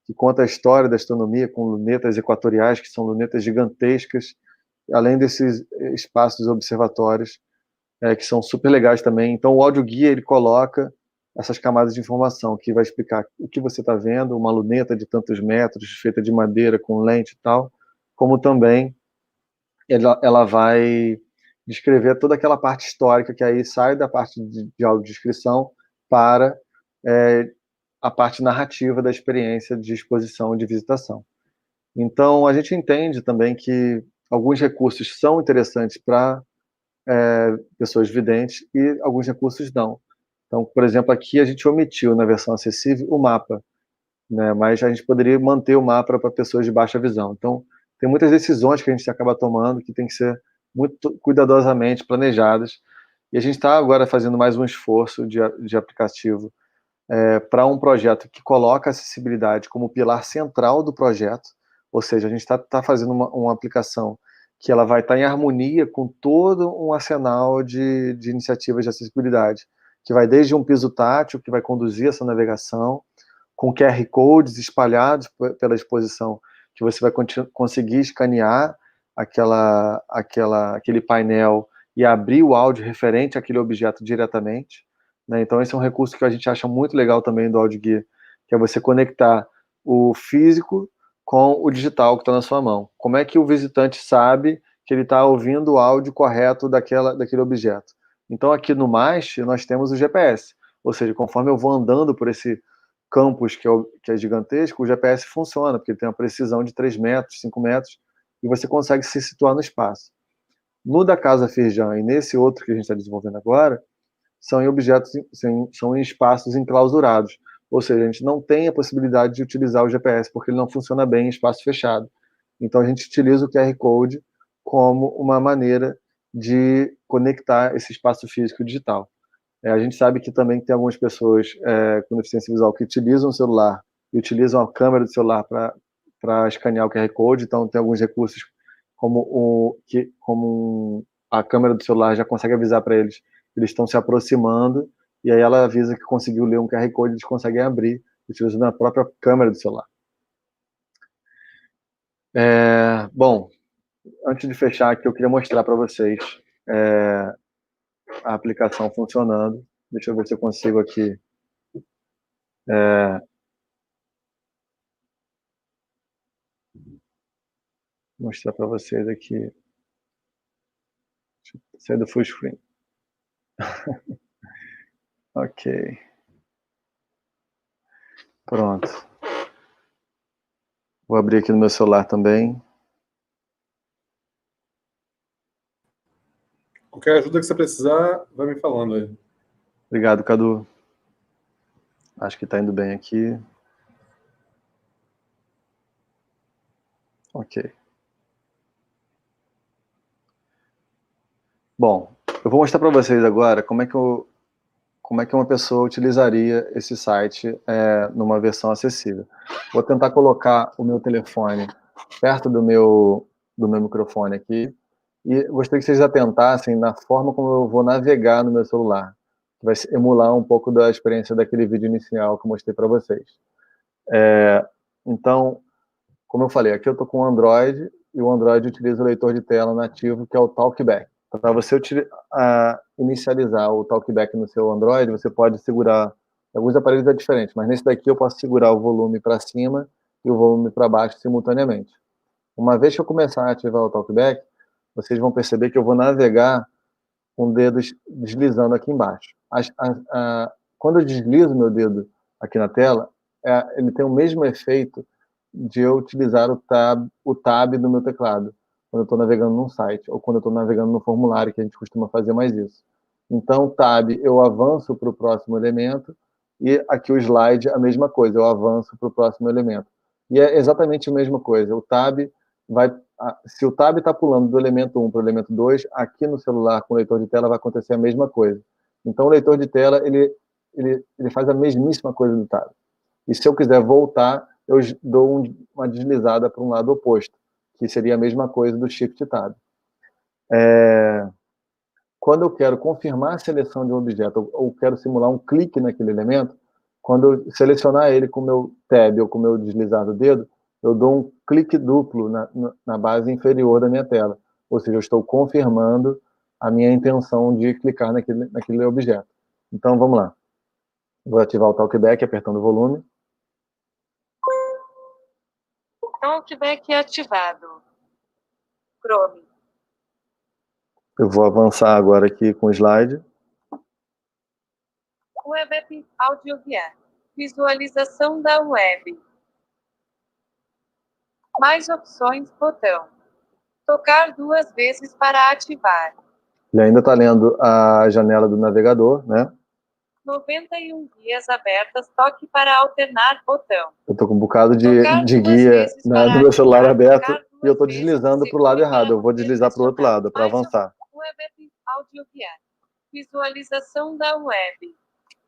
que conta a história da astronomia, com lunetas equatoriais, que são lunetas gigantescas, além desses espaços observatórios, que são super legais também. Então o audioguia ele coloca essas camadas de informação, que vai explicar o que você está vendo, uma luneta de tantos metros, feita de madeira, com lente e tal, como também ela vai descrever toda aquela parte histórica, que aí sai da parte de audiodescrição para a parte narrativa da experiência de exposição e de visitação. Então, a gente entende também que alguns recursos são interessantes para pessoas videntes e alguns recursos não. Então, por exemplo, aqui a gente omitiu na versão acessível o mapa, né? Mas a gente poderia manter o mapa para pessoas de baixa visão. Então, tem muitas decisões que a gente acaba tomando que tem que ser muito cuidadosamente planejadas. E a gente está agora fazendo mais um esforço de aplicativo para um projeto que coloca a acessibilidade como pilar central do projeto, ou seja, a gente está fazendo uma aplicação que ela vai estar em harmonia com todo um arsenal de iniciativas de acessibilidade, que vai desde um piso tátil, que vai conduzir essa navegação, com QR Codes espalhados pela exposição, que você vai conseguir escanear aquele painel e abrir o áudio referente àquele objeto diretamente. Né? Então esse é um recurso que a gente acha muito legal também do audioguia, que é você conectar o físico com o digital que está na sua mão. Como é que o visitante sabe que ele está ouvindo o áudio correto daquele objeto? Então aqui no MAST nós temos o GPS, ou seja, conforme eu vou andando por esse campus que é gigantesco, o GPS funciona, porque ele tem uma precisão de 3 metros, 5 metros, e você consegue se situar no espaço. No da Casa Firjan e nesse outro que a gente está desenvolvendo agora, são em objetos, são em espaços enclausurados, ou seja, a gente não tem a possibilidade de utilizar o GPS, porque ele não funciona bem em espaço fechado. Então a gente utiliza o QR Code como uma maneira de conectar esse espaço físico e digital. A gente sabe que também tem algumas pessoas com deficiência visual que utilizam o celular e utilizam a câmera do celular para escanear o QR Code, então tem alguns recursos como a câmera do celular já consegue avisar para eles que eles estão se aproximando, e aí ela avisa que conseguiu ler um QR Code e eles conseguem abrir utilizando a própria câmera do celular. Bom, antes de fechar aqui, eu queria mostrar para vocês a aplicação funcionando. Deixa eu ver se eu consigo aqui mostrar para vocês aqui. Deixa eu sair do full screen. Ok. Pronto. Vou abrir aqui no meu celular também. Qualquer ajuda que você precisar, vai me falando aí. Obrigado, Cadu. Acho que está indo bem aqui. Ok. Bom, eu vou mostrar para vocês agora como é que uma pessoa utilizaria esse site numa versão acessível. Vou tentar colocar o meu telefone perto do meu microfone aqui e gostaria que vocês atentassem na forma como eu vou navegar no meu celular, que vai emular um pouco da experiência daquele vídeo inicial que eu mostrei para vocês. Então, como eu falei, aqui eu estou com o Android, e o Android utiliza o leitor de tela nativo, que é o TalkBack. Para você inicializar o TalkBack no seu Android, você pode segurar, alguns aparelhos é diferente, mas nesse daqui eu posso segurar o volume para cima e o volume para baixo simultaneamente. Uma vez que eu começar a ativar o TalkBack, vocês vão perceber que eu vou navegar com o dedo deslizando aqui embaixo. Quando eu deslizo meu dedo aqui na tela, ele tem o mesmo efeito de eu utilizar o tab do meu teclado, quando eu estou navegando num site, ou quando eu estou navegando no formulário, que a gente costuma fazer mais isso. Então, tab, eu avanço para o próximo elemento, e aqui o slide, a mesma coisa, eu avanço para o próximo elemento. E é exatamente a mesma coisa, o tab se o tab está pulando do elemento 1 para o elemento 2, aqui no celular, com o leitor de tela, vai acontecer a mesma coisa. Então, o leitor de tela, ele faz a mesmíssima coisa do tab. E se eu quiser voltar, eu dou uma deslizada para um lado oposto, que seria a mesma coisa do Shift Tab. Quando eu quero confirmar a seleção de um objeto, ou quero simular um clique naquele elemento, quando eu selecionar ele com o meu tab ou com o meu deslizar do dedo, eu dou um clique duplo na base inferior da minha tela. Ou seja, eu estou confirmando a minha intenção de clicar naquele objeto. Então, vamos lá. Vou ativar o Talkback apertando o volume. Talkback ativado. Chrome. Eu vou avançar agora aqui com o slide. Web App Audio Guia. Visualização da web. Mais opções, botão. Tocar 2 vezes para ativar. Ele ainda está lendo a janela do navegador, né? 91 guias abertas, toque para alternar, botão. Eu estou com um bocado de guia do meu celular aberto e eu estou deslizando para o lado errado. Eu vou deslizar para o outro lado, para avançar. Web App Audio Guia. Visualização da web.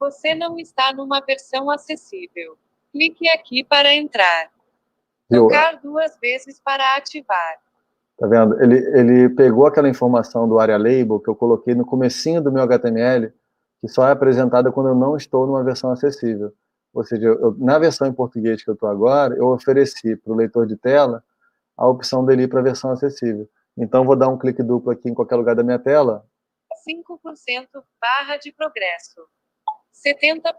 Você não está numa versão acessível. Clique aqui para entrar. Tocar 2 vezes para ativar. Tá vendo? Ele pegou aquela informação do Area Label que eu coloquei no comecinho do meu HTML, que só é apresentada quando eu não estou numa versão acessível. Ou seja, na versão em português que eu estou agora, eu ofereci para o leitor de tela a opção dele ir para a versão acessível. Então, vou dar um clique duplo aqui em qualquer lugar da minha tela. 5% barra de progresso. 70%.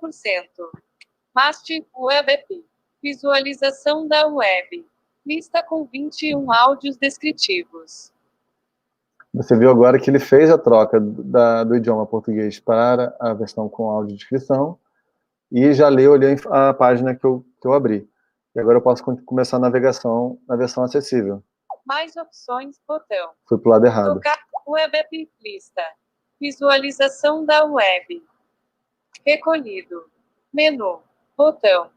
Mast Web App. Visualização da web. Lista com 21 áudios descritivos. Você viu agora que ele fez a troca do idioma português para a versão com audiodescrição e já olhei a página que eu abri. E agora eu posso começar a navegação na versão acessível. Mais opções, botão. Fui para o lado errado. Tocar Web App Lista. Visualização da web. Recolhido. Menu. Botão.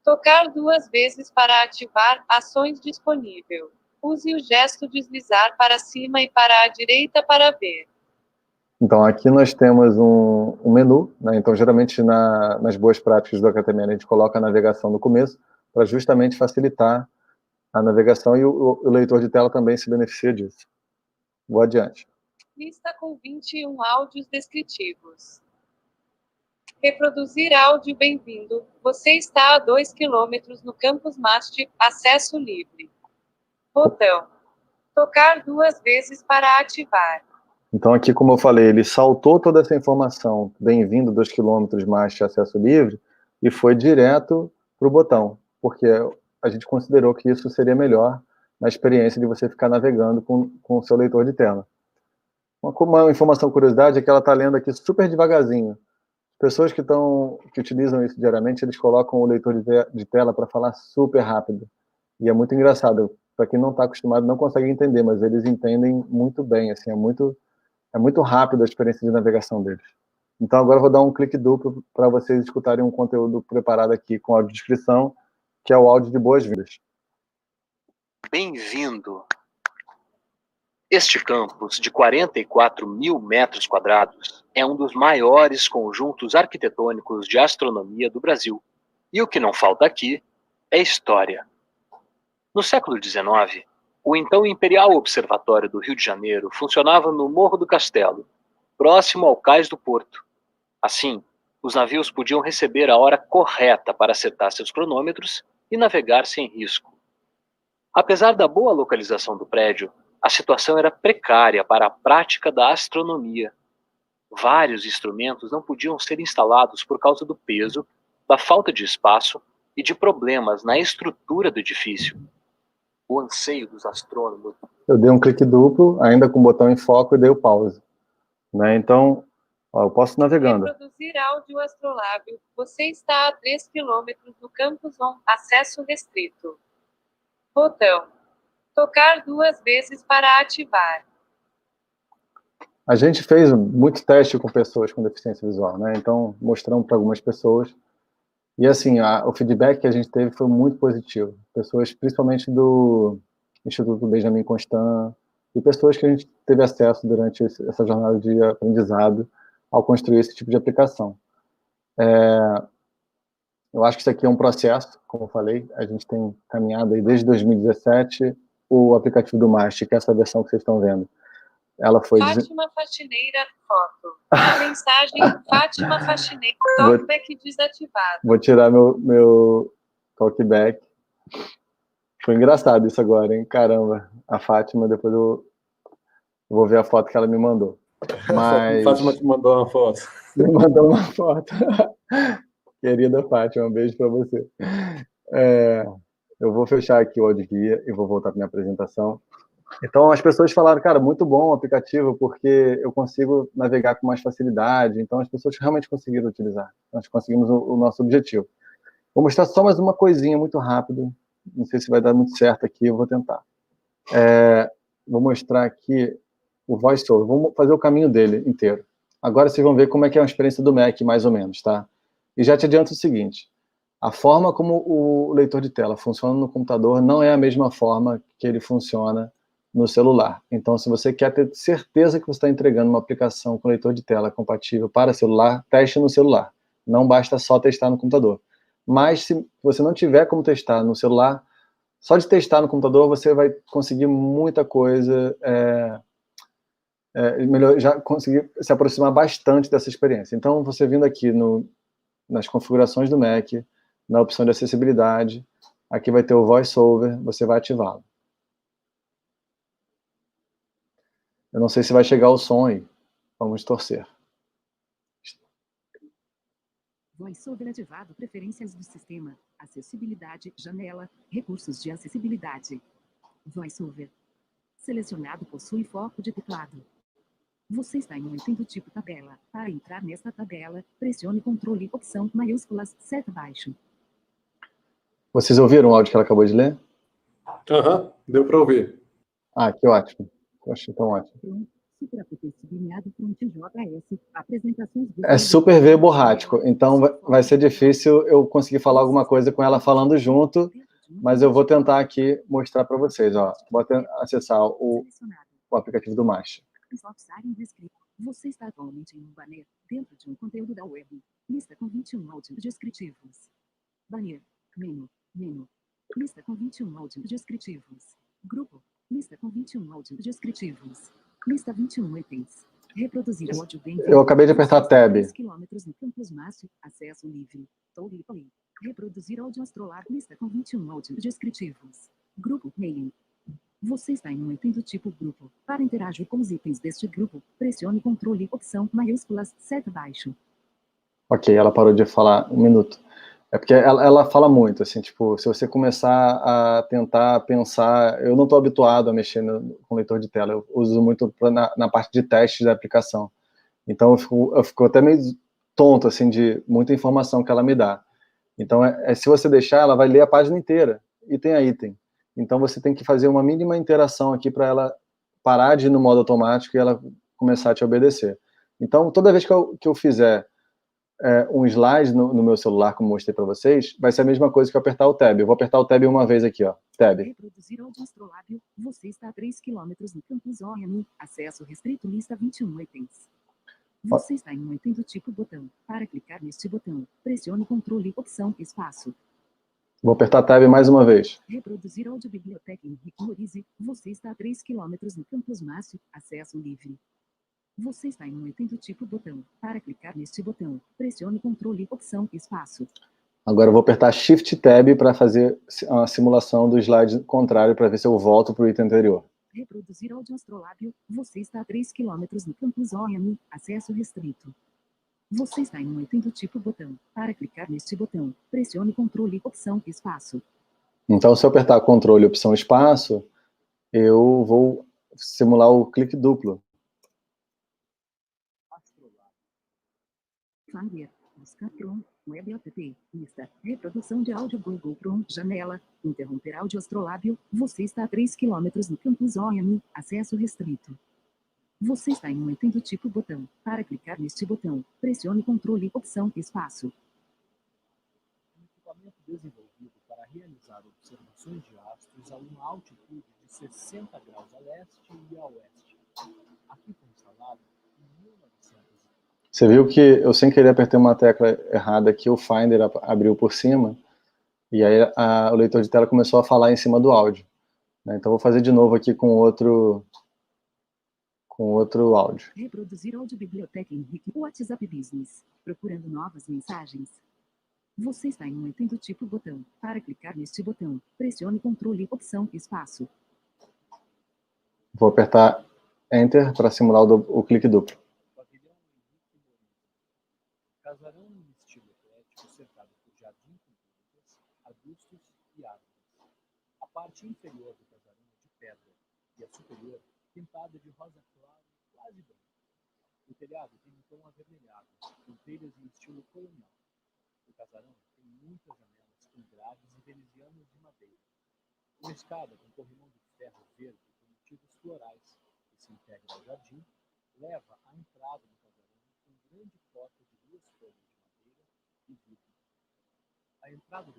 Tocar 2 vezes para ativar ações disponível. Use o gesto deslizar para cima e para a direita para ver. Então, aqui nós temos um menu, né? Então, geralmente, nas boas práticas do HTML, a gente coloca a navegação no começo, para justamente facilitar a navegação, e o leitor de tela também se beneficia disso. Vou adiante. Lista com 21 áudios descritivos. Reproduzir áudio bem-vindo. Você está a 2 km no campus Mast, acesso livre. Botão. Tocar 2 vezes para ativar. Então, aqui, como eu falei, ele saltou toda essa informação, bem-vindo 2 km Mast, acesso livre, e foi direto para o botão, porque a gente considerou que isso seria melhor na experiência de você ficar navegando com o seu leitor de tela. Uma informação curiosidade é que ela está lendo aqui super devagarzinho. Pessoas que utilizam isso diariamente, eles colocam o leitor de tela para falar super rápido. E é muito engraçado. Para quem não está acostumado, não consegue entender, mas eles entendem muito bem. Assim, é muito rápido a experiência de navegação deles. Então, agora eu vou dar um clique duplo para vocês escutarem um conteúdo preparado aqui com audiodescrição, que é o áudio de boas-vindas. Bem-vindo. Este campus, de 44 mil metros quadrados, é um dos maiores conjuntos arquitetônicos de astronomia do Brasil. E o que não falta aqui é história. No século XIX, o então Imperial Observatório do Rio de Janeiro funcionava no Morro do Castelo, próximo ao cais do Porto. Assim, os navios podiam receber a hora correta para acertar seus cronômetros e navegar sem risco. Apesar da boa localização do prédio, a situação era precária para a prática da astronomia. Vários instrumentos não podiam ser instalados por causa do peso, da falta de espaço e de problemas na estrutura do edifício. O anseio dos astrônomos... Eu dei um clique duplo, ainda com o botão em foco, e dei o pause. né? Então, ó, eu posso ir navegando. Reproduzir áudio astrolábio. Você está a 3 quilômetros do Campus On. Acesso restrito. Botão. Tocar 2 vezes para ativar. A gente fez muito teste com pessoas com deficiência visual, né? Então, mostramos para algumas pessoas. E, assim, o feedback que a gente teve foi muito positivo. Pessoas, principalmente do Instituto Benjamin Constant, e pessoas que a gente teve acesso durante essa jornada de aprendizado ao construir esse tipo de aplicação. Eu acho que isso aqui é um processo, como eu falei, a gente tem caminhado aí desde 2017, o aplicativo do Mast, que é essa versão que vocês estão vendo. Ela foi... Fátima Faxineira, foto. A mensagem, Fátima Faxineira, talkback desativado. Vou tirar meu talkback. Foi engraçado isso agora, hein? Caramba, a Fátima, depois eu vou ver a foto que ela me mandou. Mas... Fátima te mandou uma foto. Me mandou uma foto. Querida Fátima, um beijo para você. Eu vou fechar aqui o audioguia e vou voltar para minha apresentação. Então, as pessoas falaram, cara, muito bom o aplicativo, porque eu consigo navegar com mais facilidade. Então, as pessoas realmente conseguiram utilizar. Nós conseguimos o nosso objetivo. Vou mostrar só mais uma coisinha muito rápido. Não sei se vai dar muito certo aqui, eu vou tentar. Vou mostrar aqui o VoiceOver. Vamos fazer o caminho dele inteiro. Agora vocês vão ver como é que é a experiência do Mac, mais ou menos, tá? E já te adianto o seguinte. A forma como o leitor de tela funciona no computador não é a mesma forma que ele funciona no celular. Então, se você quer ter certeza que você está entregando uma aplicação com leitor de tela compatível para celular, teste no celular. Não basta só testar no computador. Mas, se você não tiver como testar no celular, só de testar no computador você vai conseguir muita coisa, melhor, já conseguir se aproximar bastante dessa experiência. Então, você vindo aqui nas configurações do Mac, na opção de acessibilidade, aqui vai ter o VoiceOver, você vai ativá-lo. Eu não sei se vai chegar o som aí. Vamos torcer. VoiceOver ativado. Preferências do sistema. Acessibilidade. Janela. Recursos de acessibilidade. VoiceOver. Selecionado possui foco de teclado. Você está em um item do tipo tabela. Para entrar nesta tabela, pressione Ctrl opção maiúsculas, seta baixo. Vocês ouviram o áudio que ela acabou de ler? Deu para ouvir. Ah, que ótimo. Poxa, então ótimo. É super verborrático, então vai ser difícil eu conseguir falar alguma coisa com ela falando junto, mas eu vou tentar aqui mostrar para vocês. Ó. Vou acessar o aplicativo do Mast. Você está atualmente em um banner dentro de um conteúdo da web. Lista com 21 áudios descritivos. Banner. Menu. Lista com 21 áudios descritivos. Grupo. Lista com 21 áudios descritivos. Lista 21 itens. Reproduzir áudio bem. Eu acabei de apertar Tab. 3 quilômetros no Campus Mast. Acesso livre. Play. Reproduzir áudio astrolar. Lista com 21 áudios descritivos. Grupo. Meio. Você está em um item do tipo grupo. Para interagir com os itens deste grupo, pressione Ctrl opção maiúsculas, seta baixo. Ok, ela parou de falar um minuto. É porque ela fala muito, assim, tipo, se você começar a tentar pensar... Eu não estou habituado a mexer com leitor de tela, eu uso muito na parte de testes da aplicação. Então, eu fico até meio tonto, assim, de muita informação que ela me dá. Então, se você deixar, ela vai ler a página inteira, item a item. Então, você tem que fazer uma mínima interação aqui para ela parar de ir no modo automático e ela começar a te obedecer. Então, toda vez que eu fizer um slide no meu celular, como mostrei para vocês, vai ser a mesma coisa que eu apertar o Tab. Eu vou apertar o Tab uma vez aqui, ó. Tab. Reproduzir áudio astrolábio. Você está a 3 quilômetros no Campus ONU. Acesso restrito, lista 21 itens. Você está em um item do tipo botão. Para clicar neste botão, pressione Ctrl opção espaço. Vou apertar Tab mais uma vez. Reproduzir áudio biblioteca em Ricolorize. Você está a 3 quilômetros no Campus Mast. Acesso livre. Você está em um item do tipo botão. Para clicar neste botão, pressione Ctrl opção espaço. Agora eu vou apertar Shift Tab para fazer a simulação do slide contrário para ver se eu volto para o item anterior. Reproduzir áudio astrolábio. Você está a 3 quilômetros no Campus ONU. Acesso restrito. Você está em um item do tipo botão. Para clicar neste botão, pressione Ctrl opção espaço. Então, se eu apertar Ctrl opção espaço, eu vou simular o clique duplo. Finder. Buscar Chrome. Web app. Lista. Reprodução de áudio Google Chrome. Janela. Interromper áudio astrolábio. Você está a 3 km no campus OM. Acesso restrito. Você está em um item do tipo botão. Para clicar neste botão, pressione controle, opção, espaço. Um equipamento desenvolvido para realizar observações de astros a uma altitude de 60 graus a leste e a oeste. Aqui foi instalado em 1900. Você viu que eu sem querer apertei uma tecla errada aqui, o Finder abriu por cima, e aí o leitor de tela começou a falar em cima do áudio, né? Então vou fazer de novo aqui com outro áudio. Reproduzir áudio biblioteca Henrique WhatsApp Business. Procurando novas mensagens. Você está em um item do tipo botão. Para clicar neste botão, pressione controle, opção, espaço. Vou apertar Enter para simular o clique duplo. Pavilhão Henrique Moreira. Casarão em estilo eclético cercado por jardim com plantas, arbustos e árvores. A parte inferior do casarão é de pedra e a superior pintada de rosa clara, quase branca. O telhado tem um tom avermelhado, com telhas em estilo colonial. O casarão tem muitas janelas com grades e venezianas de madeira. Uma escada com corrimão de ferro verde com motivos florais, que se integra ao jardim, leva à entrada do casarão com um grande porta de 2 folhas de madeira e vidro. A entrada do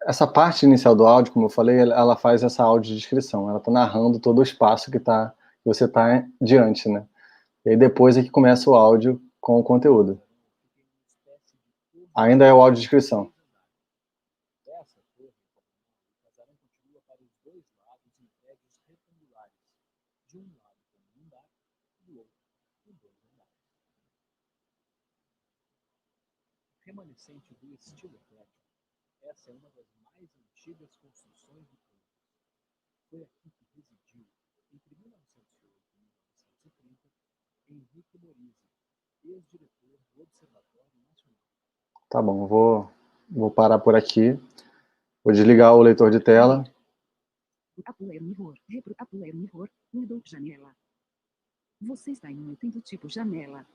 Essa parte inicial do áudio, como eu falei, ela faz essa audiodescrição. Ela está narrando todo o espaço que você está diante, né? E aí depois é que começa o áudio com o conteúdo. Ainda é o audiodescrição. Dessa torre, o casarão continua para os 2 lados em prédios retangulares, de um lado com um andar e do outro com 2 andares. Remanescente do estilo eclético, essa é uma das mais antigas construções do campus. Foi aqui que residiu, entre 1908 e 1930, Henrique Morise, ex-diretor do Observatório Nacional. Tá bom, vou parar por aqui. Vou desligar o leitor de tela. Janela. Você está em um item do tipo janela.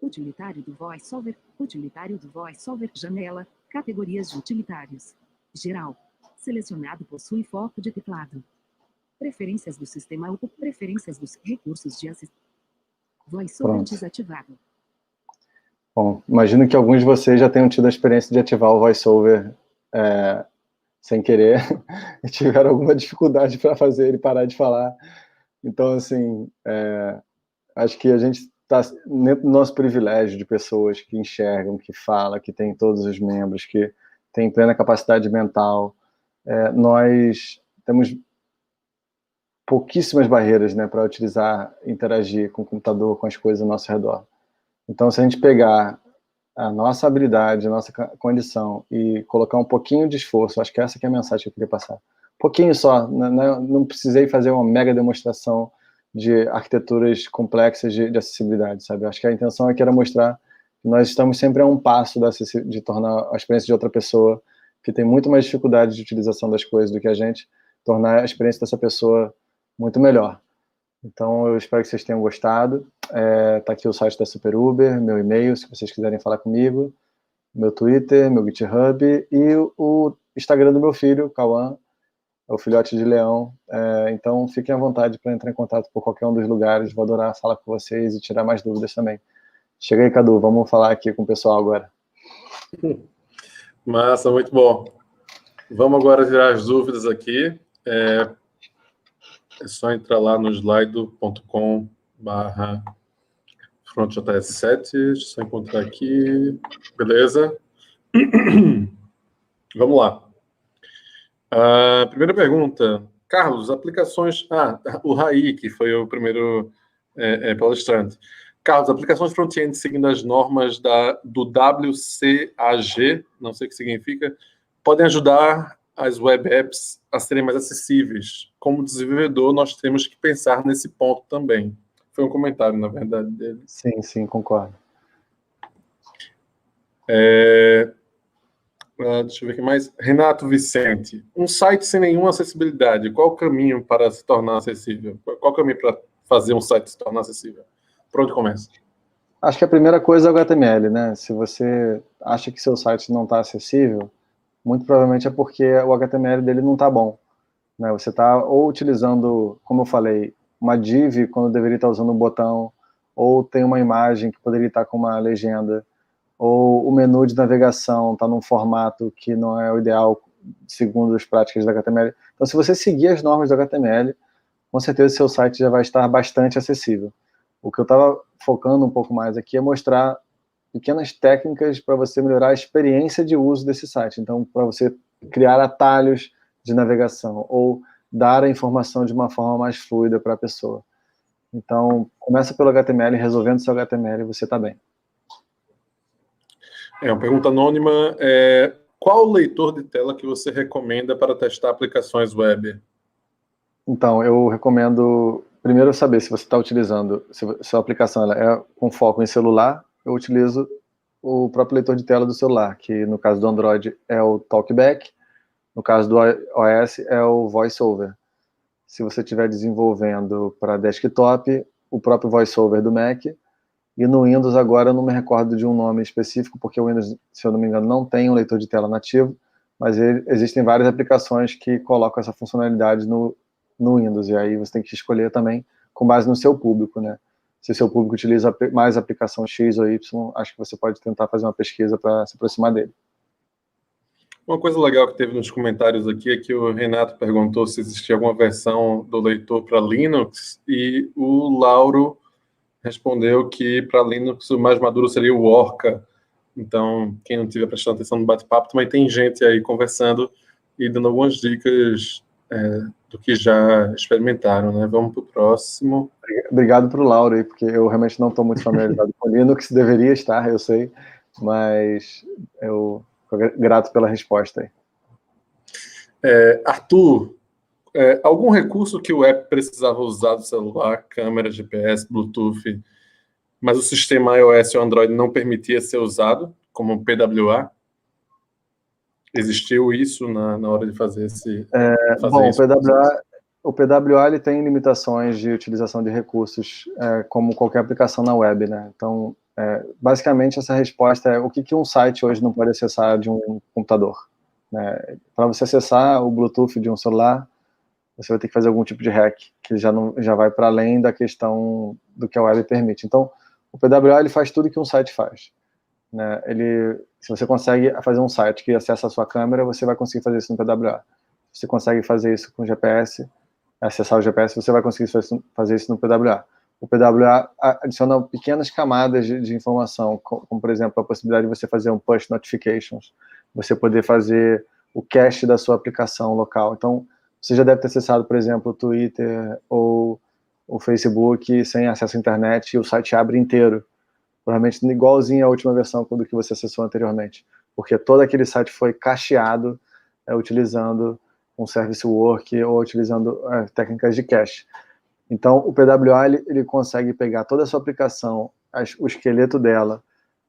Utilitário do VoiceOver. Utilitário do VoiceOver. Janela. Categorias de utilitários. Geral. Selecionado possui foco de teclado. Preferências do sistema. Preferências dos recursos de assistência. VoiceOver Pronto. desativado. Bom, imagino que alguns de vocês já tenham tido a experiência de ativar o VoiceOver sem querer e tiveram alguma dificuldade para fazer ele parar de falar. Então, assim, acho que a gente está dentro do nosso privilégio de pessoas que enxergam, que falam, que tem todos os membros, que tem plena capacidade mental. Nós temos pouquíssimas barreiras, né, para utilizar, interagir com o computador, com as coisas ao nosso redor. Então, se a gente pegar a nossa habilidade, a nossa condição e colocar um pouquinho de esforço, acho que essa que é a mensagem que eu queria passar. Pouquinho só, não precisei fazer uma mega demonstração de arquiteturas complexas de acessibilidade, sabe? Acho que a intenção aqui era mostrar que nós estamos sempre a um passo de tornar a experiência de outra pessoa, que tem muito mais dificuldade de utilização das coisas do que a gente, tornar a experiência dessa pessoa muito melhor. Então, eu espero que vocês tenham gostado. Tá aqui o site da Super Uber, meu e-mail, se vocês quiserem falar comigo, meu Twitter, meu GitHub e o Instagram do meu filho, Cauã, é o filhote de leão. Então, fiquem à vontade para entrar em contato por qualquer um dos lugares. Vou adorar falar com vocês e tirar mais dúvidas também. Chega aí, Cadu, vamos falar aqui com o pessoal agora. Massa, muito bom. Vamos agora tirar as dúvidas aqui. É só entrar lá no slido.com/frontjs7. Deixa eu só encontrar aqui. Beleza? Vamos lá. A primeira pergunta. Carlos, aplicações... o Raí, que foi o primeiro palestrante. Carlos, aplicações front-end seguindo as normas do WCAG, não sei o que significa, podem ajudar as web apps a serem mais acessíveis. Como desenvolvedor, nós temos que pensar nesse ponto também. Foi um comentário, na verdade, dele. Sim, concordo. Deixa eu ver o que mais. Renato Vicente. Um site sem nenhuma acessibilidade, qual o caminho para se tornar acessível? Qual o caminho para fazer um site se tornar acessível? Por onde começa? Acho que a primeira coisa é o HTML, né? Se você acha que seu site não está acessível, muito provavelmente é porque o HTML dele não está bom, né? Você está ou utilizando, como eu falei, uma div quando deveria estar usando um botão, ou tem uma imagem que poderia estar com uma legenda, ou o menu de navegação está num formato que não é o ideal segundo as práticas do HTML. Então, se você seguir as normas do HTML, com certeza seu site já vai estar bastante acessível. O que eu estava focando um pouco mais aqui é mostrar pequenas técnicas para você melhorar a experiência de uso desse site. Então, para você criar atalhos de navegação ou dar a informação de uma forma mais fluida para a pessoa. Então, começa pelo HTML, resolvendo seu HTML, você está bem. Uma pergunta anônima. Qual o leitor de tela que você recomenda para testar aplicações web? Então, eu recomendo primeiro saber se você está utilizando, se sua aplicação ela é com foco em celular. Eu utilizo o próprio leitor de tela do celular, que no caso do Android é o TalkBack, no caso do iOS é o VoiceOver. Se você estiver desenvolvendo para desktop, o próprio VoiceOver do Mac, e no Windows agora eu não me recordo de um nome específico, porque o Windows, se eu não me engano, não tem um leitor de tela nativo, mas existem várias aplicações que colocam essa funcionalidade no Windows, e aí você tem que escolher também com base no seu público, né? Se o seu público utiliza mais a aplicação X ou Y, acho que você pode tentar fazer uma pesquisa para se aproximar dele. Uma coisa legal que teve nos comentários aqui é que o Renato perguntou se existia alguma versão do leitor para Linux, e o Lauro respondeu que para Linux o mais maduro seria o Orca. Então, quem não estiver prestando atenção no bate-papo, também tem gente aí conversando e dando algumas dicas do que já experimentaram, né? Vamos para o próximo. Obrigado para o Lauro aí, porque eu realmente não estou muito familiarizado com Linux, deveria estar, eu sei, mas eu fico grato pela resposta aí. Arthur, algum recurso que o app precisava usar do celular, câmera, GPS, Bluetooth, mas o sistema iOS ou Android não permitia ser usado, como PWA? Existiu isso na hora de fazer Bom, o PWA ele tem limitações de utilização de recursos, como qualquer aplicação na web, né? Então, basicamente, essa resposta é o que um site hoje não pode acessar de um computador, né? Para você acessar o Bluetooth de um celular, você vai ter que fazer algum tipo de hack, que já vai para além da questão do que a web permite. Então, o PWA ele faz tudo que um site faz, né? Se você consegue fazer um site que acessa a sua câmera, você vai conseguir fazer isso no PWA. Se você consegue fazer isso com GPS, acessar o GPS, você vai conseguir fazer isso no PWA. O PWA adiciona pequenas camadas de informação, como, por exemplo, a possibilidade de você fazer um push notifications, você poder fazer o cache da sua aplicação local. Então, você já deve ter acessado, por exemplo, o Twitter ou o Facebook sem acesso à internet e o site abre inteiro. Provavelmente igualzinho à última versão do que você acessou anteriormente, porque todo aquele site foi cacheado utilizando um service work ou utilizando técnicas de cache. Então, o PWA ele consegue pegar toda a sua aplicação, o esqueleto dela,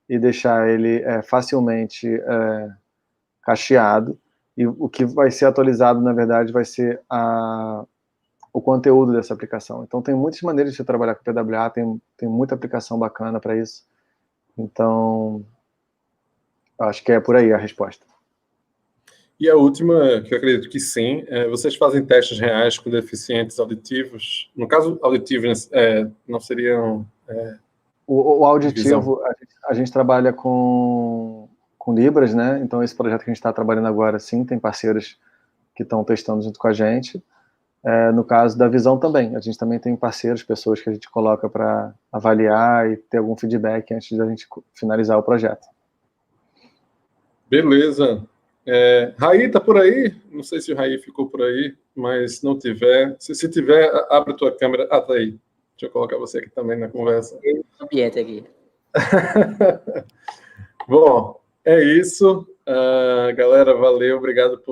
e deixar ele facilmente cacheado, e o que vai ser atualizado, na verdade, vai ser o conteúdo dessa aplicação. Então, tem muitas maneiras de você trabalhar com o PWA, tem muita aplicação bacana para isso. Então, acho que é por aí a resposta. E a última, que eu acredito que sim, vocês fazem testes reais com deficientes auditivos? No caso, auditivos não seriam... O auditivo, a gente trabalha com Libras, né? Então, esse projeto que a gente está trabalhando agora, sim, tem parceiros que estão testando junto com a gente. No caso da visão também, a gente também tem parceiros, pessoas que a gente coloca para avaliar e ter algum feedback antes da gente finalizar o projeto. Beleza. Raí tá por aí? Não sei se o Raí ficou por aí, mas se não tiver, se tiver, abre a tua câmera. Tá aí. Deixa eu colocar você aqui também na conversa. Ambiente aqui. Bom, é isso. Galera, valeu, obrigado por